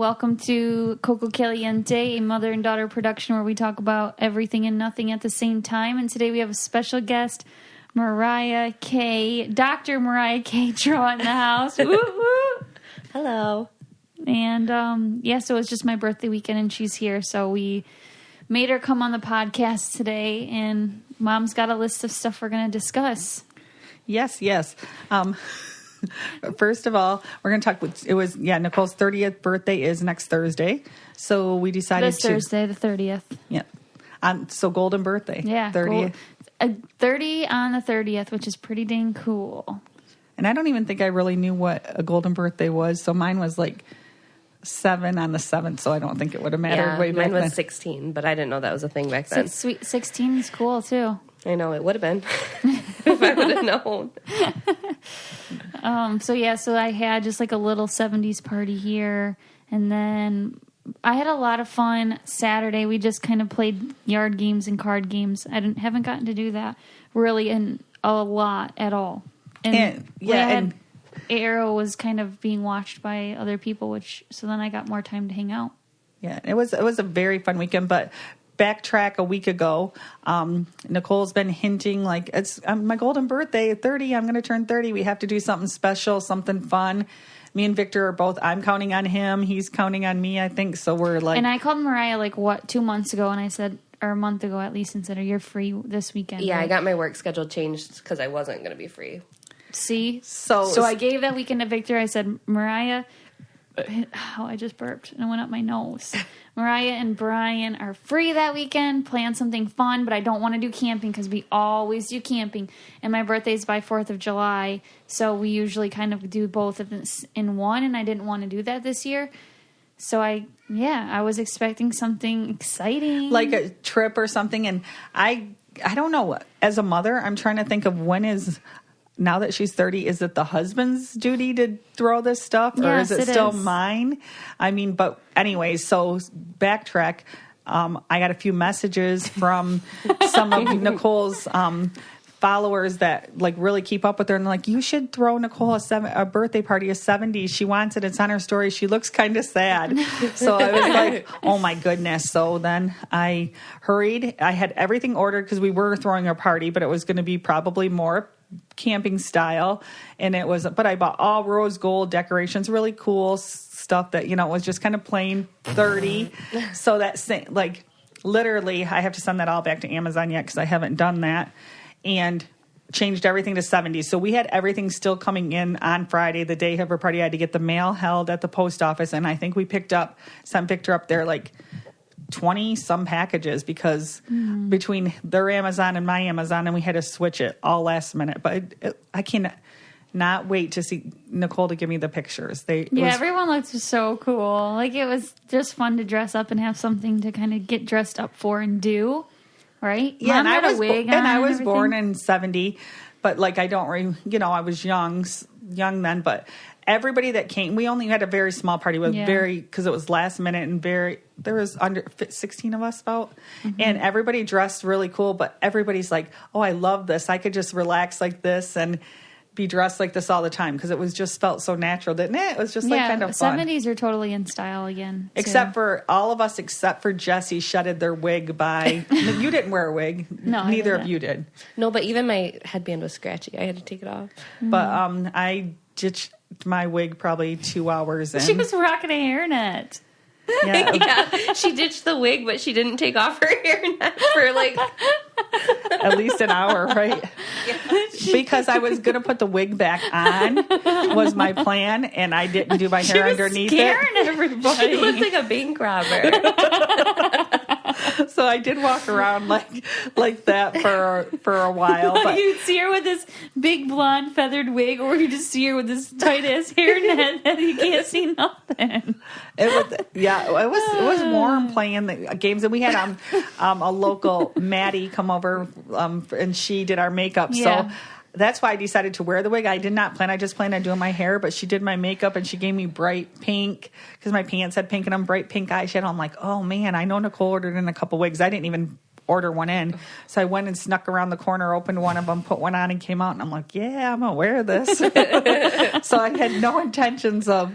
Welcome to Coco Caliente, a mother and daughter production where we talk about everything and nothing at the same time. And today we have a special guest, Mariah K. Dr. Mariah K. Draw in the house. Woo, woo. Hello. And so it's just my birthday weekend and she's here. So we made her come on the podcast today. And Mom's got a list of stuff we're going to discuss. Yes. First of all, we're going to talk. Nicole's 30th birthday is next Thursday, so we decided Thursday, the 30th. Yeah, so golden birthday. Yeah, 30th. 30 on the 30th, which is pretty dang cool. And I don't even think I really knew what a golden birthday was, so mine was like 7 on the 7th, so I don't think it would have mattered way back then. Mine was 16, but I didn't know that was a thing back then. Sweet 16 is cool too. I know, it would have been if I would have known. So I had just like a little 70s party here, and then I had a lot of fun Saturday. We just kind of played yard games and card games. I haven't gotten to do that really in a lot at all. And Arrow was kind of being watched by other people, so then I got more time to hang out. Yeah, it was a very fun weekend, but backtrack a week ago, Nicole's been hinting like, it's my golden birthday at 30, I'm going to turn 30. We have to do something special, something fun. Me and Victor are both, I'm counting on him. He's counting on me, I think. So we're like... And I called Mariah 2 months ago, and I said, or a month ago at least, and said, you're free this weekend. Yeah, right? I got my work schedule changed because I wasn't going to be free. See? So I gave that weekend to Victor. I said, Mariah... I just burped and it went up my nose. Mariah and Brian are free that weekend. Plan something fun, but I don't want to do camping because we always do camping. And my birthday's by 4th of July, so we usually kind of do both of this in one, and I didn't want to do that this year. So I was expecting something exciting. Like a trip or something. And I don't know. As a mother, I'm trying to think of now that she's 30, is it the husband's duty to throw this stuff? Or is it still mine? I mean, but anyways, so backtrack. I got a few messages from some of Nicole's followers that really keep up with her. And like, you should throw Nicole a birthday party, a 70. She wants it. It's on her story. She looks kind of sad. So I was like, oh my goodness. So then I hurried. I had everything ordered because we were throwing a party, but it was going to be probably more camping style, but I bought all rose gold decorations, really cool stuff that it was just kind of plain 30. So that's literally I have to send that all back to Amazon yet because I haven't done that, and changed everything to 70. So we had everything still coming in on Friday, the day of her party. I had to get the mail held at the post office, and I think we sent Victor up there 20 some packages because between their Amazon and my Amazon, and we had to switch it all last minute. But I cannot wait to see Nicole to give me the pictures. Everyone looked so cool. It was just fun to dress up and have something to kind of get dressed up for and do, right? Yeah, Mom had a wig on I was everything. born in 70, but I don't, I was young then, but. Everybody that came, we only had a very small party because it was last minute and there was under 16 of us about, and everybody dressed really cool, but everybody's like, oh, I love this. I could just relax like this and be dressed like this all the time because it was just felt so natural, didn't it? It was just kind of fun. 70s are totally in style again. Too. Except for all of us, except for Jessie, shedded their wig by, you didn't wear a wig. No, neither of you did. No, but even my headband was scratchy. I had to take it off. But I ditched my wig probably 2 hours in. She was rocking a hairnet. Yeah, she ditched the wig, but she didn't take off her hairnet for at least an hour, right? Yeah. Because I was going to put the wig back on was my plan, and I didn't do my hair underneath it. She was scaring everybody. She looked like a bank robber. So I did walk around like that for a while. But you'd see her with this big blonde feathered wig, or you just see her with this tight ass hairnet that you can't see nothing. It was warm playing the games, and we had a local Maddie come over, and she did our makeup. Yeah. So that's why I decided to wear the wig. I did not plan. I just planned on doing my hair, but she did my makeup, and she gave me bright pink because my pants had pink, and I'm bright pink eyeshadow. I'm like, oh man, I know Nicole ordered in a couple wigs. I didn't even order one in, so I went and snuck around the corner, opened one of them, put one on, and came out. And I'm like, yeah, I'm gonna wear this. So I had no intentions of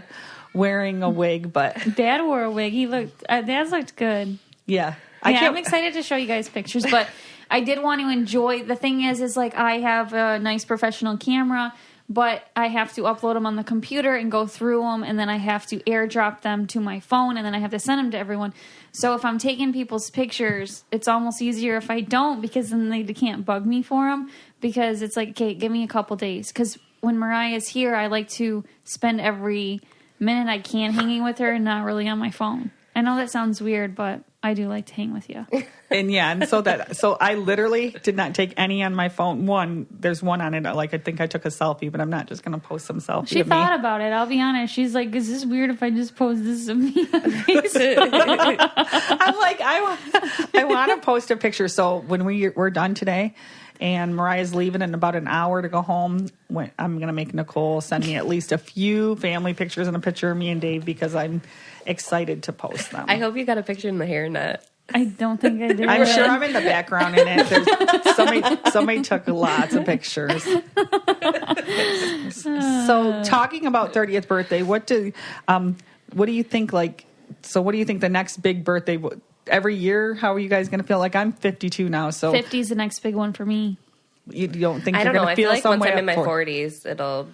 wearing a wig, but Dad wore a wig. Dad's looked good. Yeah. I'm excited to show you guys pictures, but I did want to enjoy. The thing is like I have a nice professional camera, but I have to upload them on the computer and go through them, and then I have to airdrop them to my phone, and then I have to send them to everyone. So if I'm taking people's pictures, it's almost easier if I don't, because then they can't bug me for them, because it's like, okay, give me a couple days. Because when Mariah's here, I like to spend every minute I can hanging with her and not really on my phone. I know that sounds weird, but I do like to hang with you. And so I literally did not take any on my phone. There's one on it. Like I think I took a selfie, but I'm not just going to post some selfie. She thought about it. I'll be honest. She's like, "Is this weird if I just post this of me on Facebook?" I'm like, I want to post a picture. So when we're done today, and Mariah's leaving in about an hour to go home, I'm going to make Nicole send me at least a few family pictures and a picture of me and Dave, because I'm excited to post them. I hope you got a picture in the hairnet. I don't think I did. I'm sure I'm in the background in it. Somebody took lots of pictures. So talking about 30th birthday, what do you think? What do you think the next big birthday? Every year, how are you guys going to feel? Like I'm 52 now, so 50 is the next big one for me. You don't think I you're don't know. going to I feel feel like some once way I'm in my up 40s, it'll.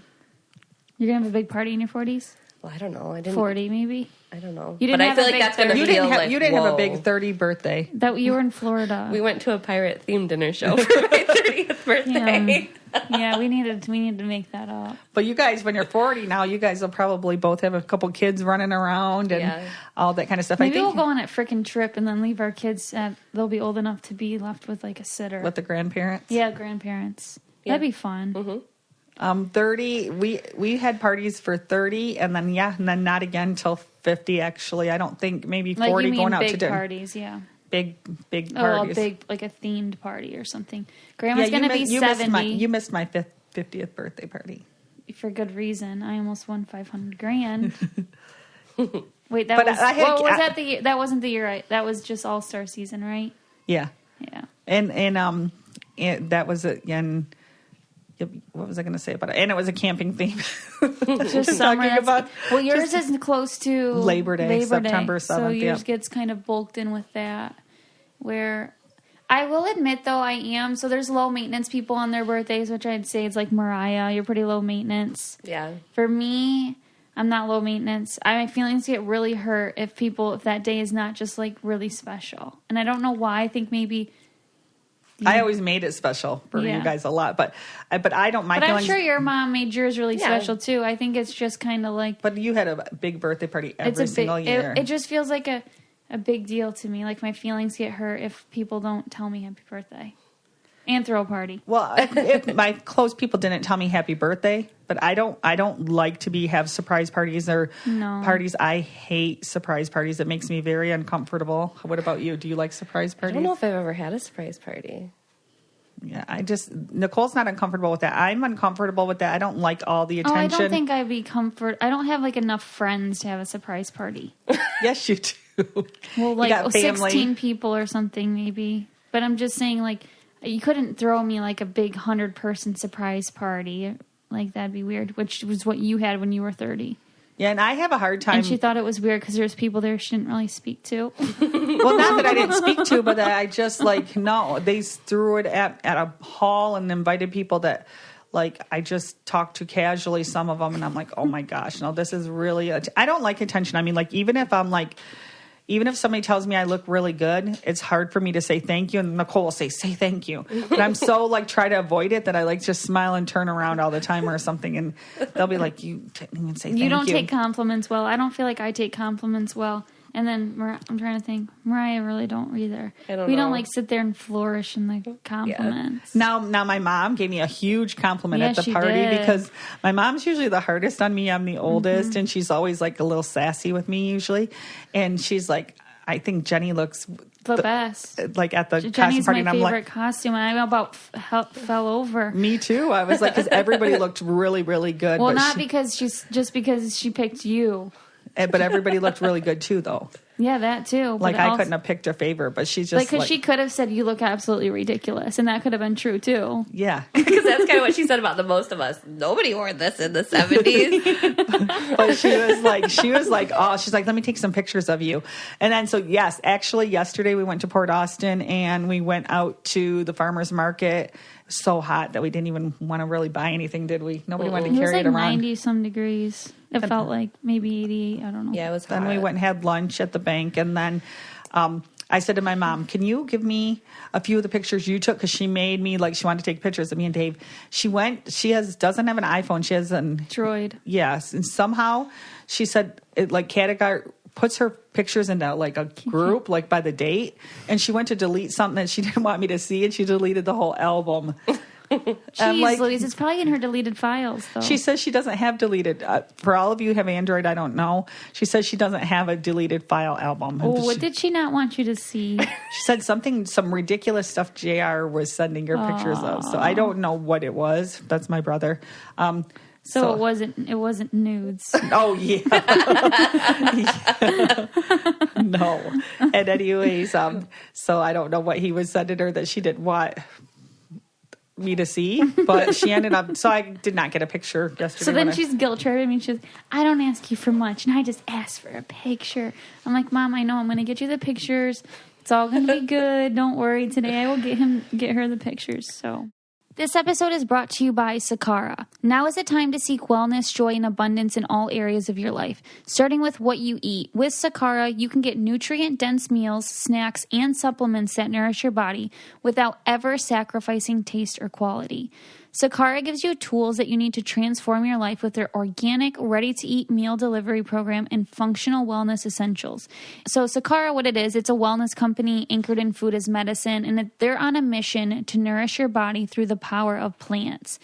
You're gonna have a big party in your 40s. Well, I don't know. I didn't. 40 maybe. I don't know. You didn't but I have feel a like big that's going to You feel didn't have, like you didn't have a whoa. big 30 birthday. That you were in Florida. We went to a pirate themed dinner show for my 30th birthday. Yeah, we needed to make that up. But you guys, when you're 40 now, you guys will probably both have a couple kids running around and all that kind of stuff. Maybe we'll go on a freaking trip and then leave our kids. They'll be old enough to be left with like a sitter. With the grandparents? Yeah, grandparents. Yeah. That'd be fun. Mm-hmm. 30, we had parties for 30 and then not again till 50 actually. I don't think maybe 40 like you mean going out big to dinner. Parties, yeah. Big parties. Oh, big, like a themed party or something. Grandma's going to be 70. You missed my 50th birthday party. For good reason. I almost won $500,000. Wait, that wasn't the year. That was just All-Star season, right? Yeah. Yeah. And that was and what was I going to say about it? And it was a camping theme. Just summer. Yours is close to Labor Day, September 7th. So yours gets kind of bulked in with that. Where I will admit, though, I am. So there's low maintenance people on their birthdays, which I'd say is like Mariah. You're pretty low maintenance. Yeah. For me, I'm not low maintenance. My feelings get really hurt if that day is not just like really special. And I don't know why. I think maybe. I always made it special for you guys a lot, but I don't mind. But I'm sure your mom made yours really special too. I think it's just kind of like. But you had a big birthday party every single year. It just feels like a big deal to me. Like my feelings get hurt if people don't tell me happy birthday and throw a party. Well, if my close people didn't tell me happy birthday, but I don't like to have surprise parties or parties. I hate surprise parties. It makes me very uncomfortable. What about you? Do you like surprise parties? I don't know if I've ever had a surprise party. Yeah, Nicole's not uncomfortable with that. I'm uncomfortable with that. I don't like all the attention. Oh, I don't think I'd be I don't have like enough friends to have a surprise party. Yes, you do. Well, like 16 people or something maybe. But I'm just saying, like, you couldn't throw me like a big 100-person surprise party. Like, that'd be weird, which was what you had when you were 30. Yeah, and I have a hard time. And she thought it was weird because there's people there she didn't really speak to. Well, not that I didn't speak to, but that I just no. They threw it at a hall and invited people that I just talked to casually. Some of them, and I'm like, oh my gosh, no, this is really. I don't like attention. I mean, even if somebody tells me I look really good, it's hard for me to say thank you. And Nicole will say thank you. But I'm so try to avoid it that I just smile and turn around all the time or something. And they'll be like, you didn't even say thank you. You don't take compliments well. I don't feel like I take compliments well. And then I'm trying to think. Mariah really don't either. We don't sit there and flourish in the compliments. Yeah. Now my mom gave me a huge compliment at the party because my mom's usually the hardest on me. I'm the oldest, and she's always a little sassy with me usually. And she's like, I think Jeni looks the best. At the Jeni's costume party, my favorite costume, and I about fell over. Me too. I was because everybody looked really, really good. Well, not because she picked you. But everybody looked really good too, though. Yeah, that too. Like, I couldn't have picked her favorite, but she's just because she could have said, you look absolutely ridiculous. And that could have been true, too. Yeah. Because that's kind of what she said about the most of us. Nobody wore this in the 70s. But she was like, oh, she's like, let me take some pictures of you. And then, so yes, actually yesterday we went to Port Austin and we went out to the farmer's market. So hot that we didn't even want to really buy anything, did we? Nobody wanted to carry it around. It was like 90 some degrees. It felt like maybe 88. I don't know. Yeah, it was hot. Then we went and had lunch at the bank. And then I said to my mom, can you give me a few of the pictures you took? Because she made me, like, she wanted to take pictures of me and Dave. She doesn't have an iPhone. She has an Droid. Yes. And somehow she said it like puts her pictures into like a group, like by the date. And she went to delete something that she didn't want me to see, and she deleted the whole album. Jeez, Louise, it's probably in her deleted files, though. She says she doesn't have deleted. For all of you who have Android, I don't know. She says she doesn't have a deleted file album. Oh, what did she not want you to see? She said some ridiculous stuff JR was sending her pictures of. So I don't know what it was. That's my brother. So it wasn't nudes. Oh yeah. No. And anyways, so I don't know what he was sending her that she didn't want me to see, but she ended up, so I did not get a picture yesterday. So then she's guilt tripped. I mean, I don't ask you for much, and I just asked for a picture. I'm like, Mom, I know I'm going to get you the pictures. It's all going to be good. Don't worry. Today I will get her the pictures. So this episode is brought to you by Sakara. Now is the time to seek wellness, joy, and abundance in all areas of your life, starting with what you eat. With Sakara, you can get nutrient-dense meals, snacks, and supplements that nourish your body without ever sacrificing taste or quality. Sakara gives you tools that you need to transform your life with their organic, ready-to-eat meal delivery program and functional wellness essentials. So Sakara, what it is, it's a wellness company anchored in food as medicine, and they're on a mission to nourish your body through the power of plants.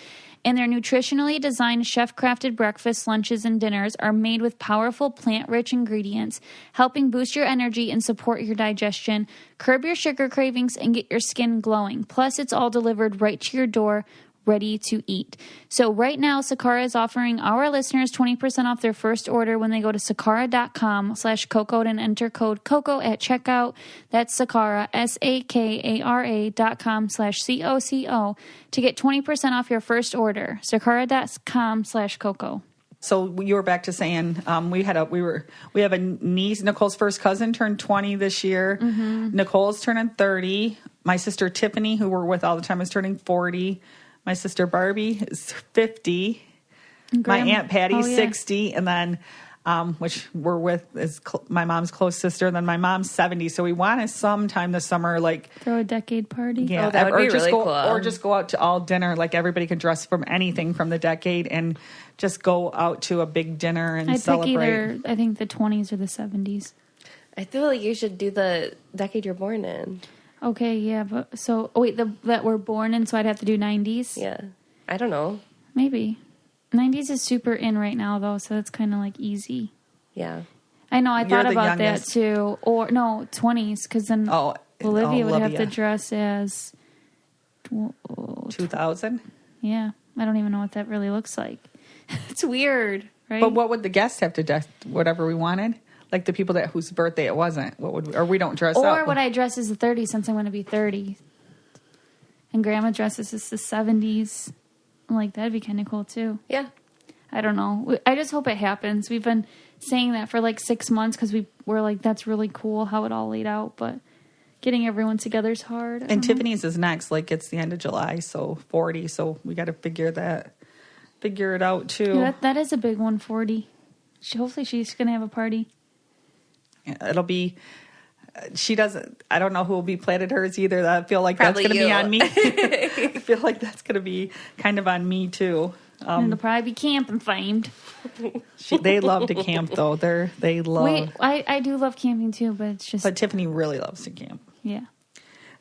And their nutritionally designed chef-crafted breakfasts, lunches, and dinners are made with powerful plant-rich ingredients, helping boost your energy and support your digestion, curb your sugar cravings, and get your skin glowing. Plus, it's all delivered right to your door, ready to eat. So right now, Sakara is offering our listeners 20% off their first order when they go to sakara.com/coco and enter code COCO at checkout. That's Sakara, SAKARA.com/COCO to get 20% off your first order. Sakara.com/coco. So you were back to saying we have a niece. Nicole's first cousin turned 20 this year. Mm-hmm. Nicole's turning 30. My sister Tiffany, who we're with all the time, is turning 40. My sister Barbie is 50. My Aunt Patty's 60. And then, which we're with, is my mom's close sister. And then my mom's 70. So we want to sometime this summer, like, throw a decade party. Yeah, that would be really cool. Or just go out to all dinner. Like, everybody can dress from anything from the decade and just go out to a big dinner and celebrate. I'd pick either, I think, the 20s or the 70s. I feel like you should do the decade you're born in. Okay, yeah, but so that we're born in, so I'd have to do 90s. Yeah, I don't know. Maybe 90s is super in right now, though, so that's kind of like easy. Yeah, I know. I thought about that too, or no 20s, because then Olivia would have to dress as 2000. Yeah, I don't even know what that really looks like. It's weird, right? But what would the guests have to dress? Whatever we wanted. Like the people whose birthday it wasn't, or we don't dress up. Or would I dress as a 30 since I'm going to be 30? And Grandma dresses as the 70s. I'm like, that'd be kind of cool too. Yeah. I don't know. I just hope it happens. We've been saying that for like 6 months because we're like, that's really cool how it all laid out. But getting everyone together is hard. And Tiffany's is next. Like, it's the end of July, so 40. So we got to figure it out too. Yeah, that is a big one, 40. Hopefully she's going to have a party. It'll be, she doesn't, I don't know who will be planning hers either. I feel like probably that's going to be on me. I feel like that's going to be kind of on me too. And it'll probably be camping themed. They love to camp though. They love. Wait, I do love camping too, but it's just. But Tiffany really loves to camp. Yeah.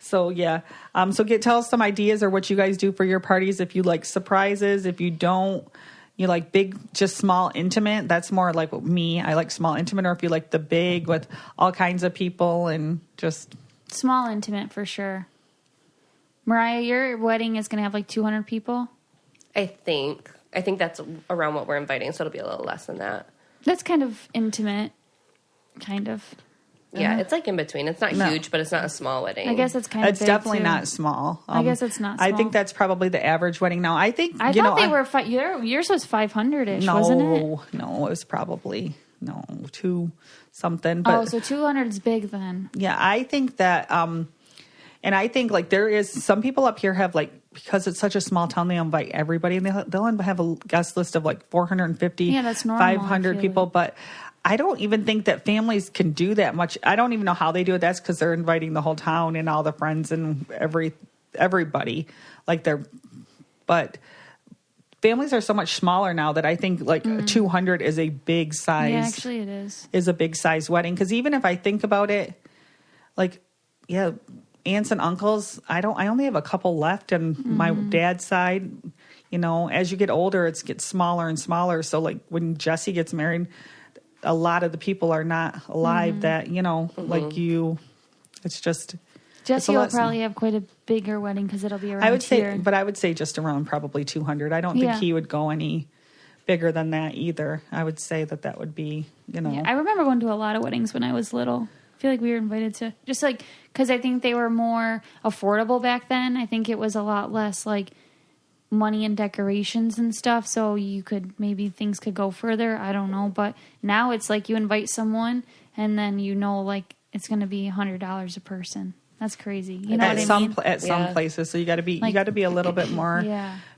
So yeah. Tell us some ideas or what you guys do for your parties. If you like surprises, if you don't. You like big, just small, intimate. That's more like me. I like small, intimate. Or if you like the big with all kinds of people and just... Small, intimate for sure. Mariah, your wedding is going to have like 200 people? I think that's around what we're inviting, so it'll be a little less than that. That's kind of intimate. Kind of. Yeah, it's like in between. It's not huge, but it's not a small wedding. I guess it's kind of It's definitely too. Not small. I guess it's not small. I think that's probably the average wedding now. I think, I thought they were, yours was 500-ish, wasn't it? No, it was probably, 2 something. But, so 200 is big then. Yeah, I think that, and I think like there is, some people up here have like, because it's such a small town, they invite everybody and they'll have a guest list of like 450, that's normal, 500 people. But I don't even think that families can do that much. I don't even know how they do it. That's because they're inviting the whole town and all the friends and everybody. But families are so much smaller now that I think like 200 is a big size. Yeah, actually it is. Is a big size wedding. Because even if I think about it, like, yeah, aunts and uncles, I only have a couple left on my dad's side. As you get older, it gets smaller and smaller. So like when Jesse gets married, a lot of the people are not alive that, like you, it's just. Jesse will probably have quite a bigger wedding because it'll be around I would say just around probably 200. I don't think he would go any bigger than that either. I would say that would be, Yeah, I remember going to a lot of weddings when I was little. I feel like we were invited to just like, because I think they were more affordable back then. I think it was a lot less like money and decorations and stuff, so maybe things could go further. I don't know, but now it's like you invite someone and then like it's going to be $100 a person. That's crazy. You know what I mean? At some places, so you got to be a little bit more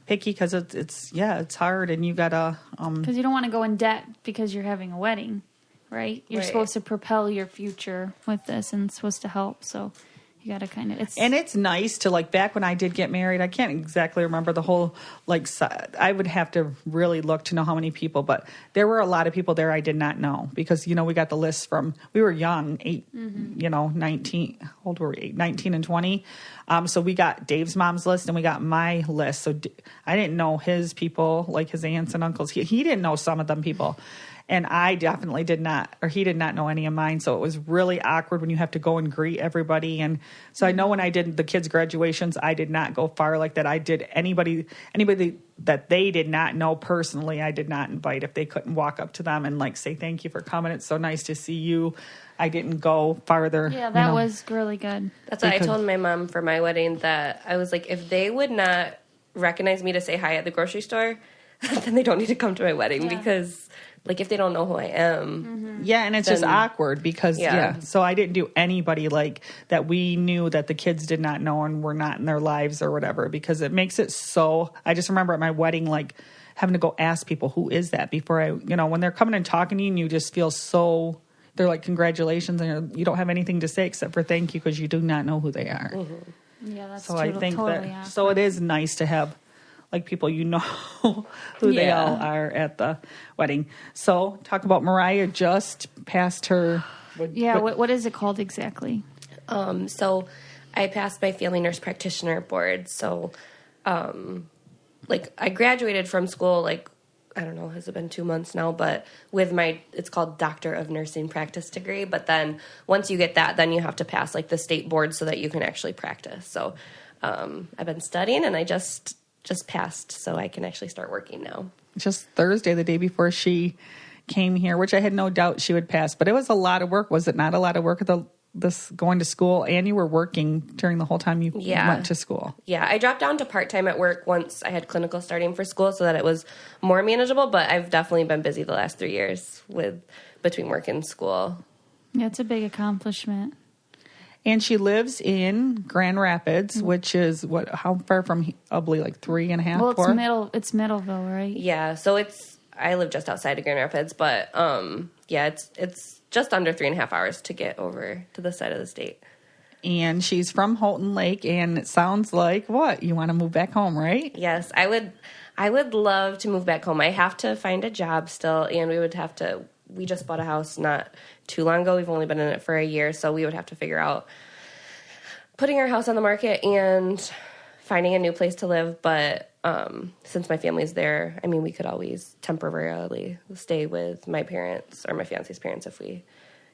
picky because it's hard and you got to because you don't want to go in debt because you're having a wedding, right? You're supposed to propel your future with this and it's supposed to help. So you got to kind of it's nice to like back when I did get married. I can't exactly remember the whole I would have to really look to know how many people, but there were a lot of people there I did not know because we got the list from we were young, 19. How old were we? 19 and 20. So we got Dave's mom's list and we got my list. So I didn't know his people, like his aunts and uncles. He didn't know some of them people. And I definitely did not, or he did not know any of mine. So it was really awkward when you have to go and greet everybody. And so I know when I did the kids' graduations, I did not go far like that. I did anybody that they did not know personally, I did not invite if they couldn't walk up to them and like say, thank you for coming. It's so nice to see you. I didn't go farther. Yeah, that was really good. That's what I told my mom for my wedding, that I was like, if they would not recognize me to say hi at the grocery store, then they don't need to come to my wedding because... Like, if they don't know who I am. Yeah, and it's just awkward because, so I didn't do anybody like that we knew that the kids did not know and were not in their lives or whatever because it makes it so... I just remember at my wedding, like, having to go ask people, who is that? Before when they're coming and talking to you and you just feel so... They're like, congratulations, and you don't have anything to say except for thank you because you do not know who they are. Yeah, that's so I think totally that... So it is nice to have... like people who they all are at the wedding. So talk about Mariah just passed her. What is it called exactly? So I passed my family nurse practitioner board. So I graduated from school I don't know, has it been 2 months now? But with it's called Doctor of Nursing Practice degree. But then once you get that, then you have to pass the state board so that you can actually practice. So I've been studying and I just passed, so I can actually start working now. Just Thursday, the day before she came here, which I had no doubt she would pass. But it was a lot of work. Was it not a lot of work at this going to school? And you were working during the whole time you went to school. Yeah, I dropped down to part-time at work once I had clinical starting for school so that it was more manageable. But I've definitely been busy the last 3 years between work and school. Yeah, it's a big accomplishment. And she lives in Grand Rapids, which is how far from Ubly? 3.5? Well, 4? It's Middleville, right? Yeah, so I live just outside of Grand Rapids, but it's just under 3.5 hours to get over to the side of the state. And she's from Houghton Lake, and it sounds like you want to move back home, right? Yes, I would love to move back home. I have to find a job still, and we just bought a house not too long ago. We've only been in it for a year, so we would have to figure out putting our house on the market and finding a new place to live. But since my family's there, we could always temporarily stay with my parents or my fiance's parents if we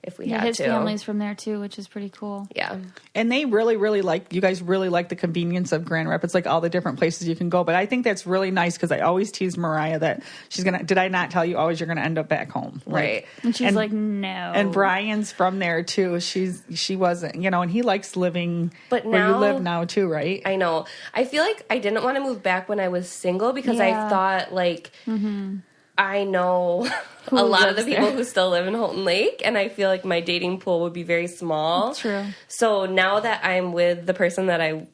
if we had his to. family's from there too, which is pretty cool. Yeah. And they really, really you guys really like the convenience of Grand Rapids, like all the different places you can go. But I think that's really nice because I always tease Mariah that did I not tell you always you're going to end up back home? Right. And she's like, no. And Brian's from there too. She wasn't, and he likes living where you live now too, right? I know. I feel like I didn't want to move back when I was single because I thought like, I know a lot of the people who still live in Holton Lake, and I feel like my dating pool would be very small. True. So now that I'm with the person that I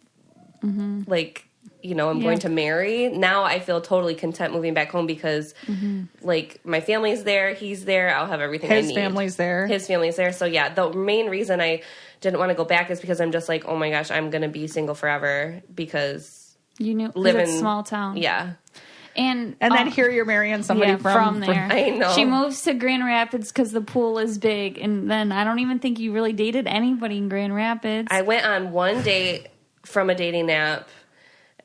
like, I'm going to marry, now I feel totally content moving back home because like my family's there, he's there, I'll have everything I need. His family's there. So yeah, the main reason I didn't want to go back is because I'm just like, oh my gosh, I'm going to be single forever because live in a small town. Yeah. And then here you're marrying somebody from there. I know. She moves to Grand Rapids because the pool is big. And then I don't even think you really dated anybody in Grand Rapids. I went on one date from a dating app,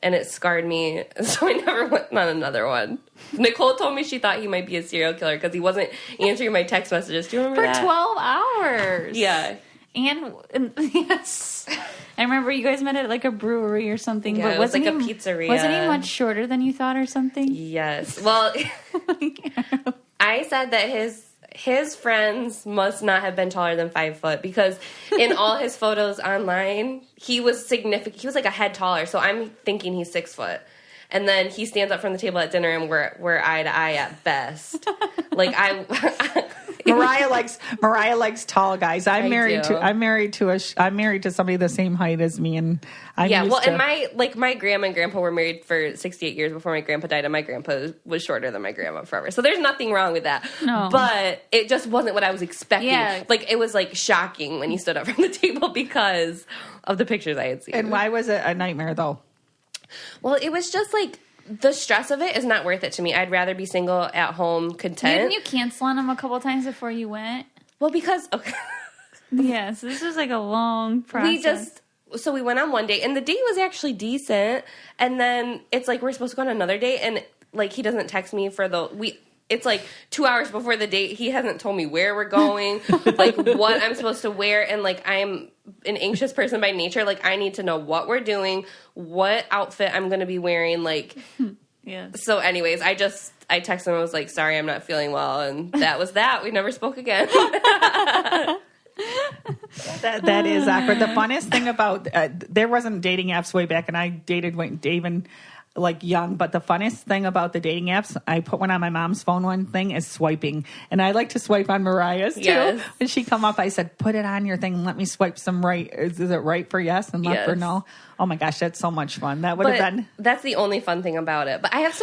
and it scarred me. So I never went on another one. Nicole told me she thought he might be a serial killer because he wasn't answering my text messages. Do you remember that? For 12 hours. Yeah. And yes, I remember you guys met at like a brewery or something. Yeah, but it was like a pizzeria. Wasn't he much shorter than you thought or something? Yes. Well, I said that his friends must not have been taller than 5 foot because in all his photos online, he was significant. He was like a head taller. So I'm thinking he's 6 foot. And then he stands up from the table at dinner and we're eye to eye at best. Like Mariah likes tall guys. I'm married to somebody the same height as me, and and my grandma and grandpa were married for 68 years before my grandpa died, and my grandpa was shorter than my grandma forever. So there's nothing wrong with that. No. But it just wasn't what I was expecting. Yeah. Like it was like shocking when he stood up from the table because of the pictures I had seen. And why was it a nightmare though? Well, it was just like the stress of it is not worth it to me. I'd rather be single at home, content. Didn't you cancel on him a couple times before you went? Well, because yes, this was like a long process. We went on one date, and the date was actually decent. And then it's like we're supposed to go on another date, and like he doesn't text me It's like 2 hours before the date. He hasn't told me where we're going, like what I'm supposed to wear. And like, I'm an anxious person by nature. Like I need to know what we're doing, what outfit I'm going to be wearing. Like, yeah. So anyways, I texted him. I was like, sorry, I'm not feeling well. And that was that. We never spoke again. That is awkward. The funnest thing about, there wasn't dating apps way back, and I dated David like young, but the funniest thing about the dating apps, I put one on my mom's phone, one thing is swiping, and I like to swipe on Mariah's too. Yes. When she come up, I said, put it on your thing and let me swipe some right. Is it right for yes and left for no? Oh my gosh, that's so much fun. That would have been. That's the only fun thing about it. But I have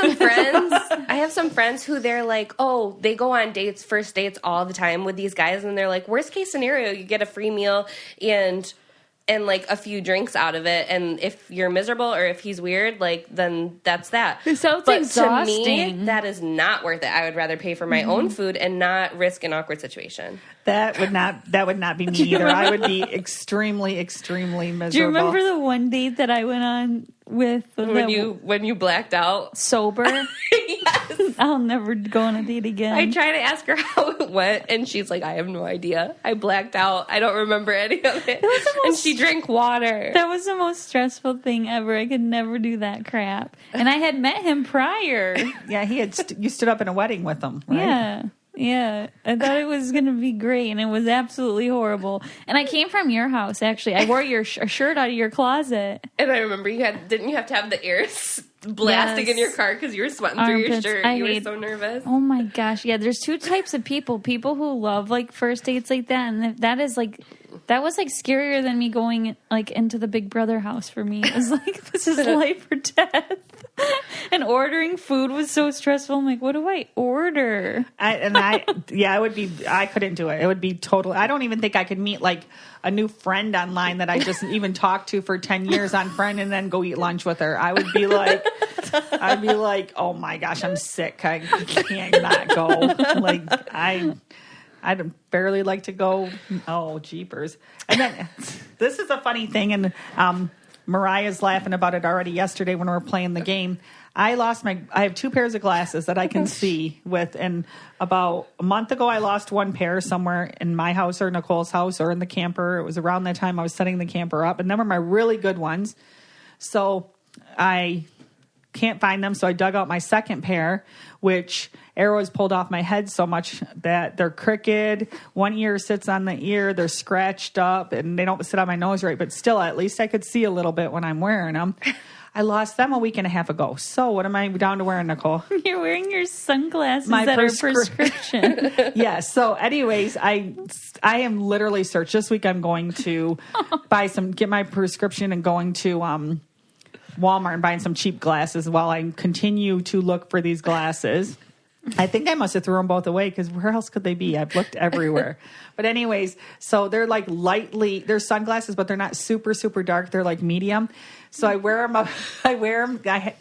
some friends who they're like, oh, they go on first dates all the time with these guys, and they're like, worst case scenario, you get a free meal and like a few drinks out of it, and if you're miserable or if he's weird, like then that's that. It sounds exhausting. To me, that is not worth it. I would rather pay for my own food and not risk an awkward situation. That would not be me either. I would be extremely, extremely miserable. Do you remember the one date that I went on with when you blacked out sober? Yes. I'll never go on a date again. I tried to ask her how it went, and she's like, I have no idea. I blacked out. I don't remember any of it. And she drank water. That was the most stressful thing ever. I could never do that crap. And I had met him prior. Yeah, you stood up in a wedding with him, right? Yeah. I thought it was going to be great, and it was absolutely horrible. And I came from your house, actually. I wore your shirt out of your closet. And I remember didn't you have to have the air blasting in your car because you were sweating through your shirt? You were so nervous. Oh my gosh. Yeah, there's two types of people who love like first dates like that, and that was like scarier than me going like into the Big Brother house for me. It was like, this is life or death. And ordering food was so stressful. I'm like, what do I order? I couldn't do it. It would be total. I don't even think I could meet like a new friend online that I just even talked to for 10 years on Friend and then go eat lunch with her. I'd be like, oh my gosh, I'm sick. I can't not go. Like I'd barely like to go. Oh, jeepers. And then this is a funny thing. And, Mariah's laughing about it already yesterday when we were playing the game. I have 2 pairs of glasses that I can see with, and about a month ago I lost one pair somewhere in my house or Nicole's house or in the camper. It was around that time I was setting the camper up, and them were my really good ones. So I can't find them, so I dug out my second pair, which arrows pulled off my head so much that they're crooked. One ear sits on the ear, they're scratched up, and they don't sit on my nose right, but still, at least I could see a little bit when I'm wearing them. I lost them a week and a half ago. So what am I down to wearing, Nicole? You're wearing your sunglasses that are prescription. Yes. So anyways, I am literally searched. This week I'm going to get my prescription and going to Walmart and buying some cheap glasses while I continue to look for these glasses. I think I must have threw them both away because where else could they be? I've looked everywhere. But anyways, so they're like they're sunglasses, but they're not super, super dark. They're like medium. So I wear them.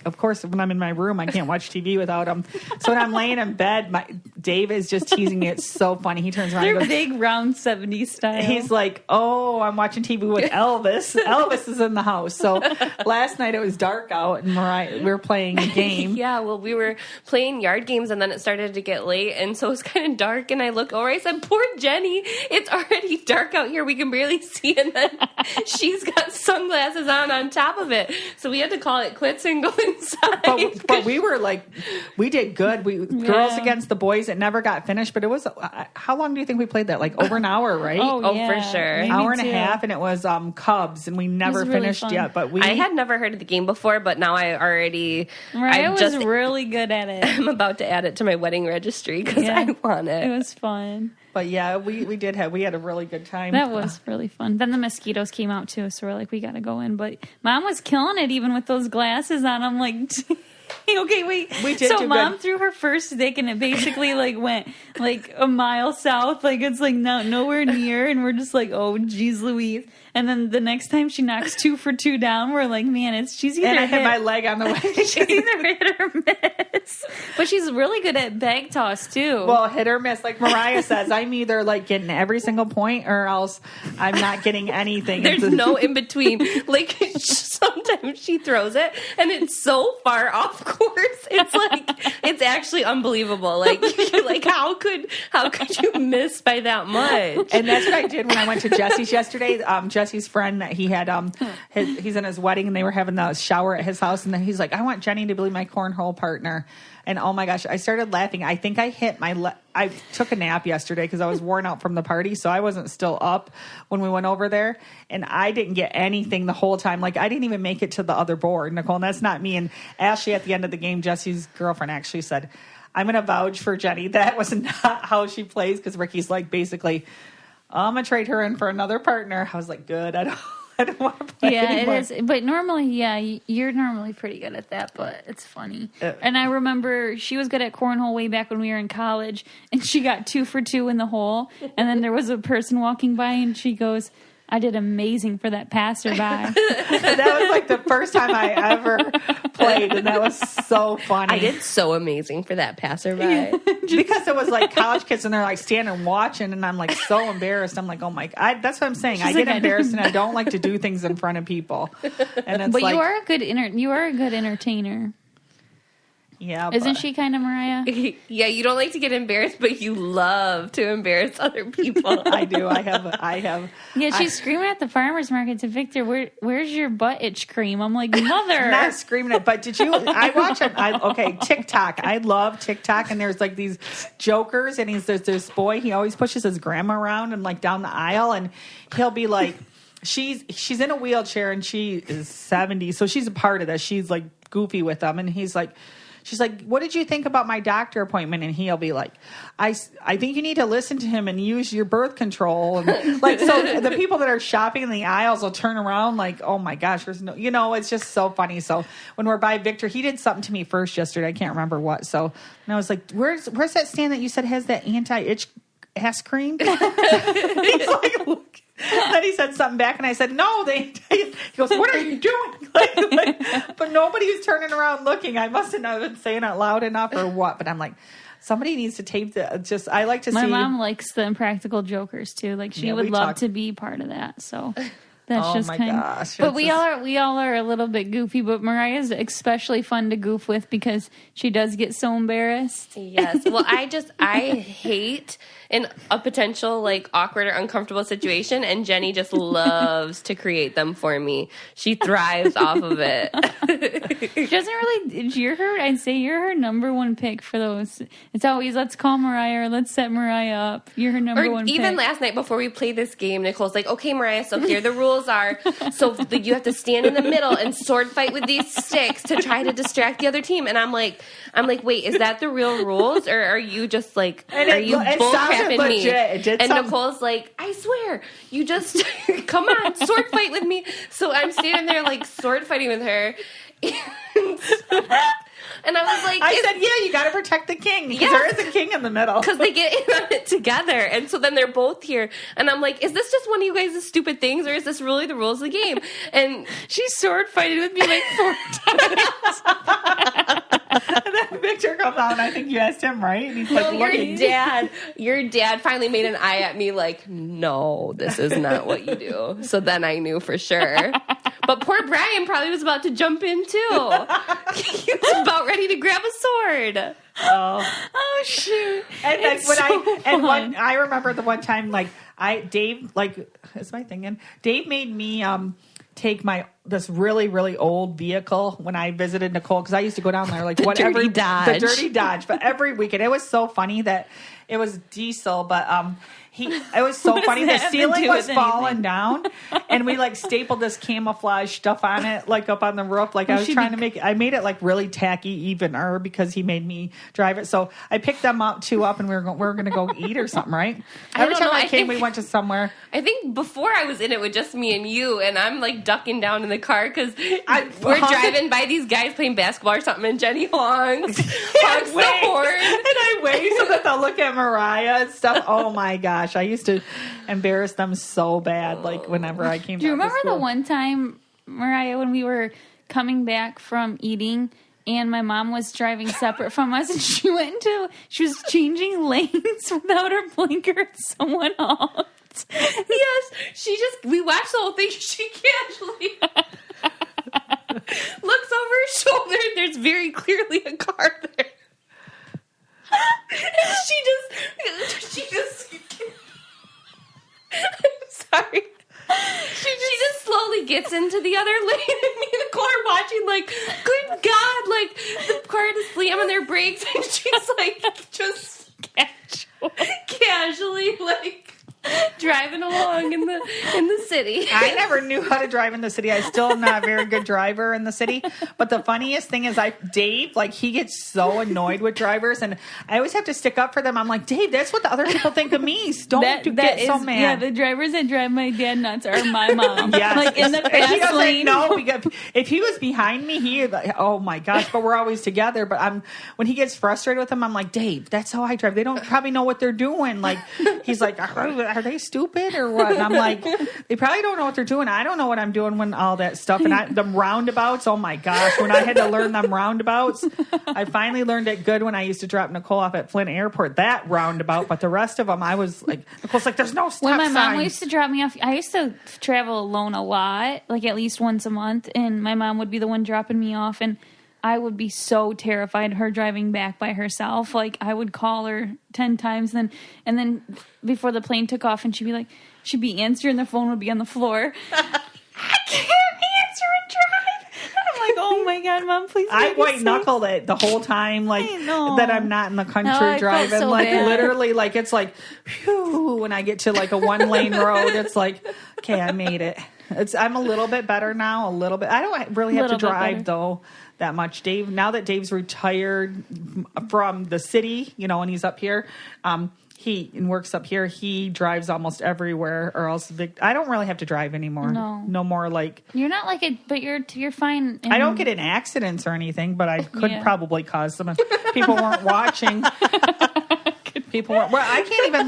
Of course, when I'm in my room, I can't watch TV without them. So when I'm laying in bed, Dave is just teasing me. It's so funny. He turns around They're and goes, big, round 70s style. He's like, oh, I'm watching TV with Elvis. Elvis is in the house. So last night it was dark out, and Mariah, we were playing a game. Yeah, well, we were playing yard games, and then it started to get late, and so it was kind of dark, and I look over, I said, poor Jenny, it's already dark out here. We can barely see, and then she's got sunglasses on top of it. So we had to call it quits and go inside. But we were like, we did good. Girls against the boys. It never got finished, but it was, how long do you think we played that? Like over an hour, right? Oh, for sure. An hour and a half, and it was Cubs, and we never finished really yet. But I had never heard of the game before, but now I already... Mariah was really good at it. I'm about to add it to my wedding registry because I want it. It was fun. But yeah, we had a really good time. That was really fun. Then the mosquitoes came out too, so we're like, we got to go in. But Mom was killing it even with those glasses on. I'm like, okay, wait. We did so do Mom good. threw her first stick, and it basically went like a mile south. Like it's like nowhere near, and we're just like, oh, geez, Louise. And then the next time she knocks 2 for 2 down, we're like, man, she's either and I hit my leg on the way. She's either hit or miss. But she's really good at bag toss too. Well, hit or miss, like Mariah says, I'm either like getting every single point or else I'm not getting anything. There's no in between. Like sometimes she throws it and it's so far off course. It's like it's actually unbelievable. Like how could you miss by that much? And that's what I did when I went to Jesse's yesterday. Jesse's friend that he had, he's in his wedding and they were having the shower at his house, and then he's like, I want Jenny to be my cornhole partner. And oh my gosh, I started laughing. I think I hit I took a nap yesterday because I was worn out from the party, so I wasn't still up when we went over there. And I didn't get anything the whole time. Like, I didn't even make it to the other board, Nicole, and that's not me. And Ashley, at the end of the game, Jesse's girlfriend, actually said, I'm going to vouch for Jenny. That was not how she plays, because Ricky's like, basically, I'm going to trade her in for another partner. I was like, good. I don't want to play anymore. It is. But normally, you're normally pretty good at that, but it's funny. And I remember she was good at cornhole way back when we were in college, and she got 2 for 2 in the hole. And then there was a person walking by, and she goes, I did amazing for that passerby. That was like the first time I ever played, and that was so funny. I did so amazing for that passerby. Because it was like college kids, and they're like standing watching, and I'm like so embarrassed. I'm like, oh my God. That's what I'm saying. I get embarrassed, and I don't like to do things in front of people. And it's but you are a good entertainer. Yeah, isn't she kind of Mariah? Yeah, you don't like to get embarrassed, but you love to embarrass other people. I do. I have. Yeah, she's screaming at the farmer's market to Victor, where's your butt itch cream? I'm like, mother. Not screaming it, but did you? I watch it. TikTok. I love TikTok, and there's like these jokers, and there's this boy. He always pushes his grandma around and like down the aisle, and he'll be like, she's in a wheelchair, and she is 70, so she's a part of this. She's like goofy with them, and he's like. She's like, what did you think about my doctor appointment? And he'll be like, I think you need to listen to him and use your birth control. And like, so the people that are shopping in the aisles will turn around like, oh my gosh, there's no, it's just so funny. So when we're by Victor, he did something to me first yesterday. I can't remember what. So, and I was like, where's that stand that you said has that anti-itch ass cream? He's like, look. Then he said something back, and I said, no, he goes, what are you doing? But nobody was turning around looking. I must have not been saying it loud enough or what, but I'm like, somebody needs to tape the, I like to see. My mom likes the Impractical Jokers, too. Like, she would love to be part of that, so. That's just kind of. But we all are a little bit goofy. But Mariah's especially fun to goof with because she does get so embarrassed. Yes. Well, I hate in a potential like awkward or uncomfortable situation, and Jeni just loves to create them for me. She thrives off of it. She doesn't really. I'd say you're her number one pick for those. It's always let's call Mariah or let's set Mariah up. You're her number one pick. Even last night before we played this game, Nicole's like, "Okay, Mariah, so here the rules are. So you have to stand in the middle and sword fight with these sticks to try to distract the other team." And I'm like, wait, is that the real rules, or are you just like, are you bullcrapping me? And Nicole's like, I swear, you just come on, sword fight with me. So I'm standing there like sword fighting with her. And I was like, I said, yeah, you got to protect the king. Because there is a king in the middle. Because they get in on it together. And so then they're both here. And I'm like, is this just one of you guys' stupid things? Or is this really the rules of the game? And she sword fighted with me like 4 times. And then Victor comes out, and I think you asked him, right? And he's like, your dad finally made an eye at me like, no, this is not what you do. So then I knew for sure. But poor Brian probably was about to jump in too. He was about ready to grab a sword. Oh shoot! And I remember the one time Dave is my thing, and Dave made me take this really, really old vehicle when I visited Nicole, because I used to go down there the dirty Dodge, but every weekend. It was so funny that it was diesel, but it was so funny. The ceiling was falling down, and we stapled this camouflage stuff on it, up on the roof. I made it really tacky evener because he made me drive it. So I picked them up and we were going to go eat or something, right? Every time I came, we went to somewhere. I think before I was in it with just me and you, and I'm ducking down in the car because we're driving by these guys playing basketball or something, and Jeni honks the horn, and I wave so that they'll look at Mariah and stuff. Oh my gosh. I used to embarrass them so bad, whenever I came. Do you remember the one time, Mariah, when we were coming back from eating and my mom was driving separate from us, and she was changing lanes without her blinker and someone honked? Yes, we watched the whole thing. She casually looks over her shoulder, and there's very clearly a car there. And she just I'm sorry. She just slowly gets into the other lane, and me and Nicole are watching good God, the car is slamming their brakes, and she's just casually driving along in the city. I never knew how to drive in the city. I still am not a very good driver in the city. But the funniest thing is Dave, he gets so annoyed with drivers, and I always have to stick up for them. I'm like, Dave, that's what the other people think of me. Don't get so mad. Yeah, the drivers that drive my dad nuts are my mom. Yes. In the fast lane. No, because if he was behind me, oh my gosh, but we're always together. But when he gets frustrated with him, I'm like, Dave, that's how I drive. They don't probably know what they're doing. He's like, are they stupid or what? And I'm like, they probably don't know what they're doing. I don't know what I'm doing when all that stuff. And them roundabouts, oh my gosh, when I had to learn them roundabouts, I finally learned it good when I used to drop Nicole off at Flint Airport, that roundabout. But the rest of them, I was Nicole's there's no stop signs. When my mom used to drop me off, I used to travel alone a lot, at least once a month. And my mom would be the one dropping me off. And I would be so terrified her driving back by herself. I would call her 10 times, and then before the plane took off, and she'd be answering, the phone would be on the floor. I can't answer and drive. I'm like, oh my God, Mom, please. I white knuckled it the whole time, that I'm not in the country driving. So literally, it's phew, when I get to a 1-lane road, it's okay, I made it. I'm a little bit better now, a little bit. I don't really have to drive though that much. Dave, now that Dave's retired from the city, and he's up here, he works up here. He drives almost everywhere, or else I don't really have to drive anymore. No more You're not like it, but you're fine. I don't get in accidents or anything, but I could probably cause them if people weren't watching. People weren't. Well, I can't even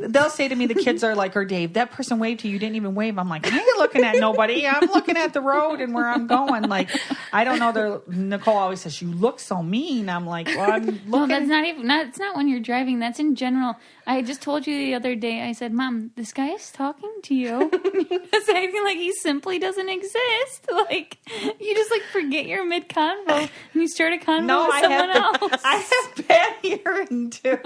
they'll say to me, the kids are like, or Dave, that person waved to you, you didn't even wave. I'm like, I ain't looking at nobody. I'm looking at the road and where I'm going. Like, I don't know. Nicole always says, you look so mean. I'm like, well, I'm looking. No, that's not even, it's not when you're driving. That's in general. I just told you the other day, I said, Mom, this guy is talking to you. He's acting like he simply doesn't exist. Like, you just like forget you're mid-convo and you start a convo with someone else. I have bad hearing too.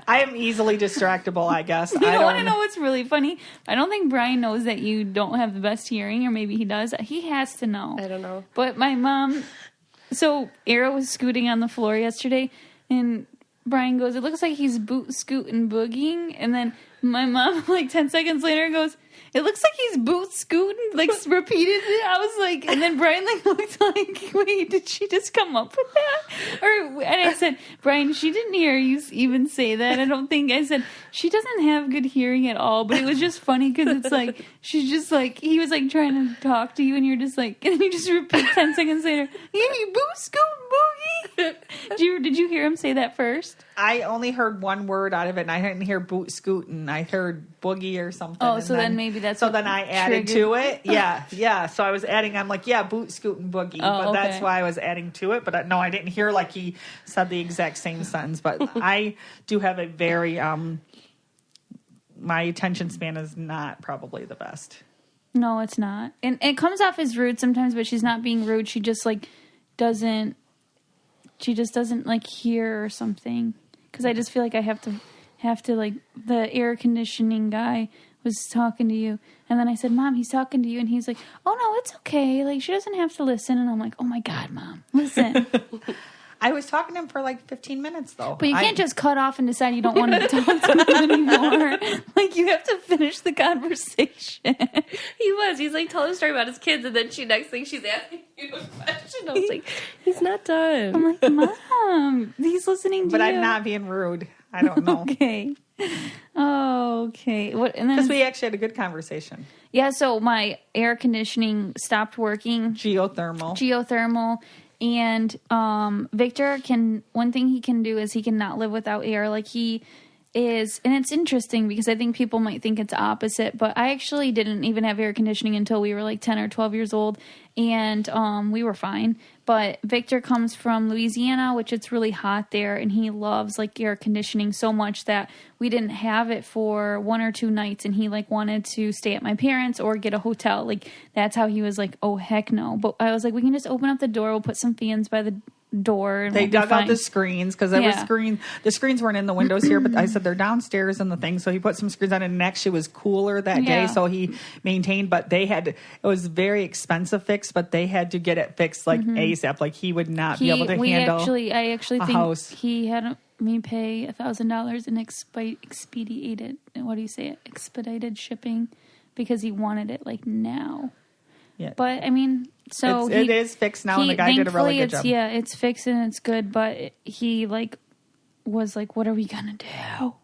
I am easily distractible, I guess. You don't want to know what's really funny? I don't think Brian knows that you don't have the best hearing, or maybe he does. He has to know. I don't know. But my mom, so Arrow was scooting on the floor yesterday, and Brian goes, it looks like he's boot scooting boogieing. And then my mom, like 10 seconds later, goes, it looks like he's boot scooting, like repeated it. I was like, and then Brian like looked like, wait, did she just come up with that? And I said, Brian, she didn't hear you even say that. I don't think. I said, she doesn't have good hearing at all. But it was just funny because it's like, she's just like, he was like trying to talk to you and you're just like, and you just repeat 10 seconds later, you boot scooting boogie. Did you hear him say that first? I only heard one word out of it, and I didn't hear boot scooting. I heard boogie or something. Oh, so then maybe that's so then I added to it. Yeah. So I was adding. I'm like, yeah, boot scooting boogie. But that's why I was adding to it. But no, I didn't hear like he said the exact same sentence. But I do have a very my attention span is not probably the best. No, it's not, and it comes off as rude sometimes. But she's not being rude. She just like doesn't. She just doesn't like hear or something. Because I just feel like I have to like, the air conditioning guy was talking to you. And then I said, Mom, he's talking to you. And he's like, oh, no, it's okay. Like, she doesn't have to listen. And I'm like, oh, my God, Mom, listen. I was talking to him for like 15 minutes, though. But you can't just cut off and decide you don't want to talk to him anymore. Like, you have to finish the conversation. He was. He's like, tell a story about his kids. And then next thing she's asking you a question. I was like, he's not done. I'm like, Mom, he's listening to you. But I'm not being rude. I don't know. Okay. Okay. Because we actually had a good conversation. Yeah, so my air conditioning stopped working. Geothermal. And Victor one thing he can do is he cannot live without air. Like he is, and it's interesting because I think people might think it's opposite, but I actually didn't even have air conditioning until we were like 10 or 12 years old, and we were fine. But Victor comes from Louisiana, which it's really hot there, and he loves like air conditioning so much that we didn't have it for 1 or 2 nights, and he like wanted to stay at my parents' or get a hotel. Like that's how he was like, oh heck no. But I was like, we can just open up the door, we'll put some fans by the door, and they dug out the screens because the screens weren't in the windows here, but I said they're downstairs in the thing, so he put some screens on, and actually it was cooler that day, so he maintained. But it was very expensive fix, but they had to get it fixed like ASAP. Like he would not be able to handle I actually think house. He had me pay $1,000 in expedited, what do you say, expedited shipping, because he wanted it like now. Yeah. But I mean, so it is fixed now, and the guy did a really good job. Yeah, it's fixed and it's good. But he was like, "What are we gonna do?"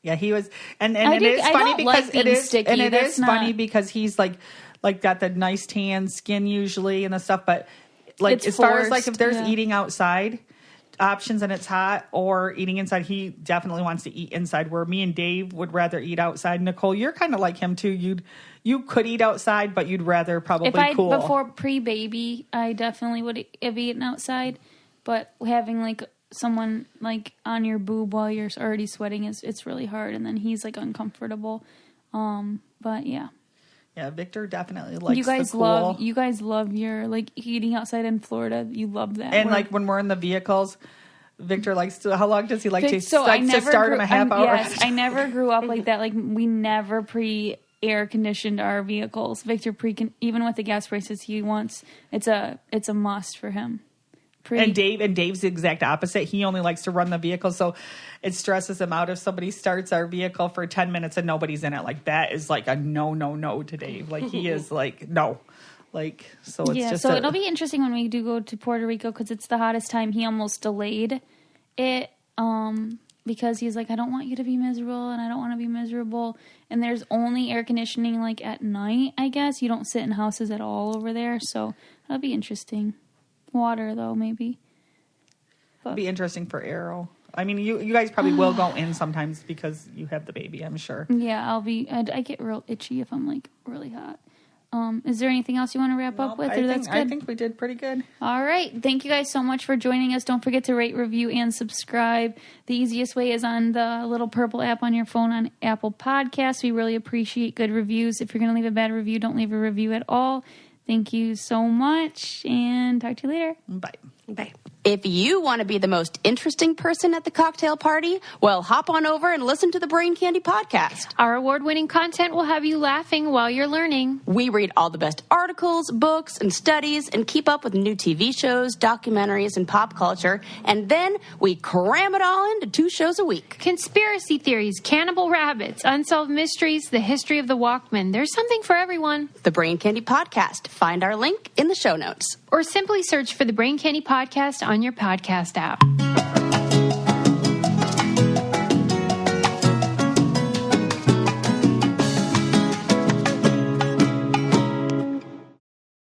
Yeah, he was, and it is funny because it is sticky. And it is funny because he's like got the nice tan skin usually and the stuff. But like as far as like if there's eating outside options and it's hot, or eating inside, he definitely wants to eat inside, where me and Dave would rather eat outside. Nicole, you're kind of like him too. You could eat outside, but you'd rather probably cool. Before pre-baby, I definitely would have eaten outside, but having like someone like on your boob while you're already sweating it's really hard, and then he's like uncomfortable. But yeah. Yeah, Victor definitely likes you guys love your like eating outside in Florida. You love that. And like when we're in the vehicles, Victor likes to. How long does he like to? So I never to start him a half hour. Yes, I never grew up like that. Like we never air conditioned our vehicles. Victor even with the gas prices he wants. It's a must for him. And Dave's the exact opposite. He only likes to run the vehicle, so it stresses him out if somebody starts our vehicle for 10 minutes and nobody's in it. Like that is like a no to Dave. Like he is like no. Like so it's just so it'll be interesting when we do go to Puerto Rico because it's the hottest time. He almost delayed it because he's like, I don't want you to be miserable and I don't want to be miserable. And there's only air conditioning like at night, I guess. You don't sit in houses at all over there, so that'll be interesting. Water, though, maybe. It'd be interesting for Arrow. I mean, you guys probably will go in sometimes because you have the baby, I'm sure. Yeah, I get real itchy if I'm like really hot. Is there anything else you want to wrap up with? That's good? I think we did pretty good. All right. Thank you guys so much for joining us. Don't forget to rate, review, and subscribe. The easiest way is on the little purple app on your phone on Apple Podcasts. We really appreciate good reviews. If you're going to leave a bad review, don't leave a review at all. Thank you so much, and talk to you later. Bye. Bye. If you want to be the most interesting person at the cocktail party, well, hop on over and listen to the Brain Candy podcast. Our award-winning content will have you laughing while you're learning. We read all the best articles, books, and studies and keep up with new TV shows, documentaries, and pop culture. And then we cram it all into 2 shows a week. Conspiracy theories, cannibal rabbits, unsolved mysteries, the history of the Walkman. There's something for everyone. The Brain Candy podcast. Find our link in the show notes. Or simply search for the Brain Candy podcast on your podcast app.